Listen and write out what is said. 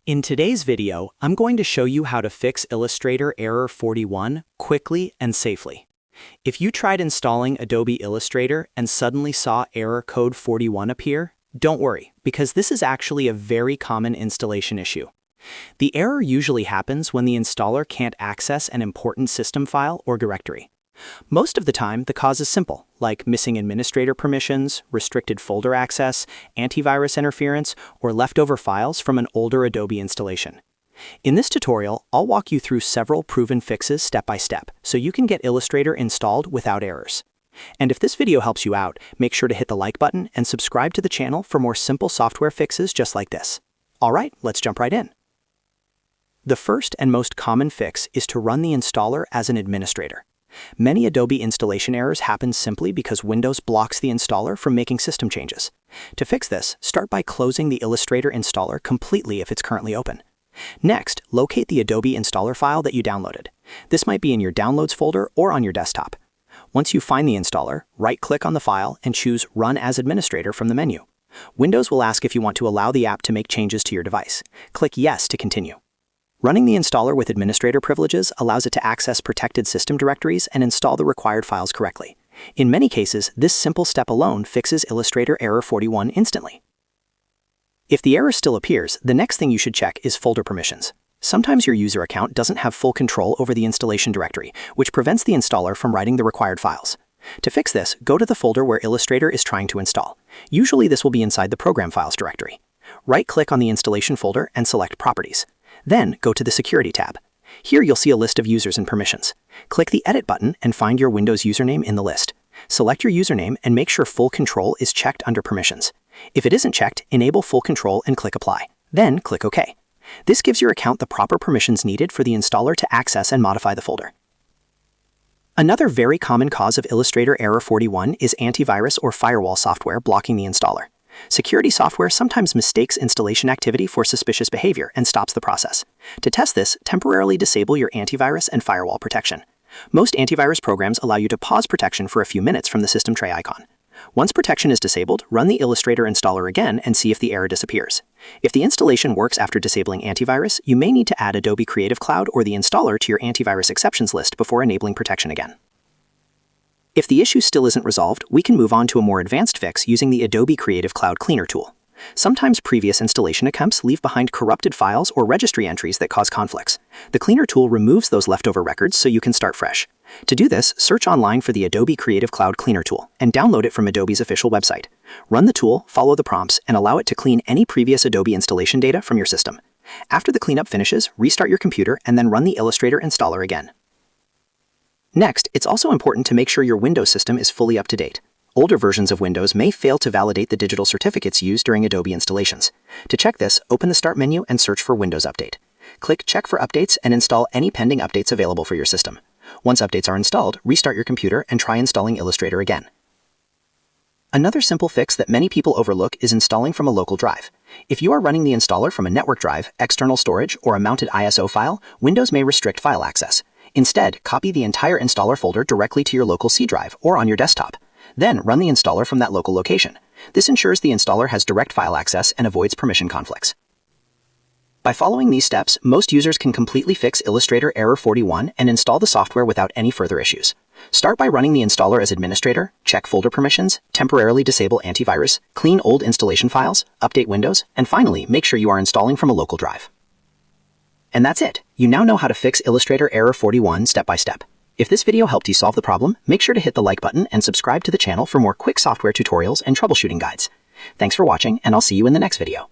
In today's video, I'm going to show you how to fix Illustrator Error 41 quickly and safely. If you tried installing Adobe Illustrator and suddenly saw error code 41 appear, don't worry, because this is actually a very common installation issue. The error usually happens when the installer can't access an important system file or directory. Most of the time, the cause is simple, like missing administrator permissions, restricted folder access, antivirus interference, or leftover files from an older Adobe installation. In this tutorial, I'll walk you through several proven fixes step by step, so you can get Illustrator installed without errors. And if this video helps you out, make sure to hit the like button and subscribe to the channel for more simple software fixes just like this. All right, let's jump right in. The first and most common fix is to run the installer as an administrator. Many Adobe installation errors happen simply because Windows blocks the installer from making system changes. To fix this, start by closing the Illustrator installer completely if it's currently open. Next, locate the Adobe installer file that you downloaded. This might be in your Downloads folder or on your desktop. Once you find the installer, right-click on the file and choose Run as Administrator from the menu. Windows will ask if you want to allow the app to make changes to your device. Click Yes to continue. Running the installer with administrator privileges allows it to access protected system directories and install the required files correctly. In many cases, this simple step alone fixes Illustrator Error 41 instantly. If the error still appears, the next thing you should check is folder permissions. Sometimes your user account doesn't have full control over the installation directory, which prevents the installer from writing the required files. To fix this, go to the folder where Illustrator is trying to install. Usually this will be inside the Program Files directory. Right-click on the installation folder and select Properties. Then go to the Security tab. Here you'll see a list of users and permissions. Click the Edit button and find your Windows username in the list. Select your username and make sure Full Control is checked under Permissions. If it isn't checked, enable Full Control and click Apply. Then click OK. This gives your account the proper permissions needed for the installer to access and modify the folder. Another very common cause of Illustrator Error 41 is antivirus or firewall software blocking the installer. Security software sometimes mistakes installation activity for suspicious behavior and stops the process. To test this, temporarily disable your antivirus and firewall protection. Most antivirus programs allow you to pause protection for a few minutes from the system tray icon. Once protection is disabled, run the Illustrator installer again and see if the error disappears. If the installation works after disabling antivirus, you may need to add Adobe Creative Cloud or the installer to your antivirus exceptions list before enabling protection again. If the issue still isn't resolved, we can move on to a more advanced fix using the Adobe Creative Cloud Cleaner tool. Sometimes previous installation attempts leave behind corrupted files or registry entries that cause conflicts. The Cleaner tool removes those leftover records so you can start fresh. To do this, search online for the Adobe Creative Cloud Cleaner tool and download it from Adobe's official website. Run the tool, follow the prompts, and allow it to clean any previous Adobe installation data from your system. After the cleanup finishes, restart your computer and then run the Illustrator installer again. Next, it's also important to make sure your Windows system is fully up to date. Older versions of Windows may fail to validate the digital certificates used during Adobe installations. To check this, open the Start menu and search for Windows Update. Click Check for Updates and install any pending updates available for your system. Once updates are installed, restart your computer and try installing Illustrator again. Another simple fix that many people overlook is installing from a local drive. If you are running the installer from a network drive, external storage, or a mounted ISO file, Windows may restrict file access. Instead, copy the entire installer folder directly to your local C drive or on your desktop. Then run the installer from that local location. This ensures the installer has direct file access and avoids permission conflicts. By following these steps, most users can completely fix Illustrator Error 41 and install the software without any further issues. Start by running the installer as administrator, check folder permissions, temporarily disable antivirus, clean old installation files, update Windows, and finally, make sure you are installing from a local drive. And that's it. You now know how to fix Illustrator Error 41 step by step. If this video helped you solve the problem, make sure to hit the like button and subscribe to the channel for more quick software tutorials and troubleshooting guides. Thanks for watching, and I'll see you in the next video.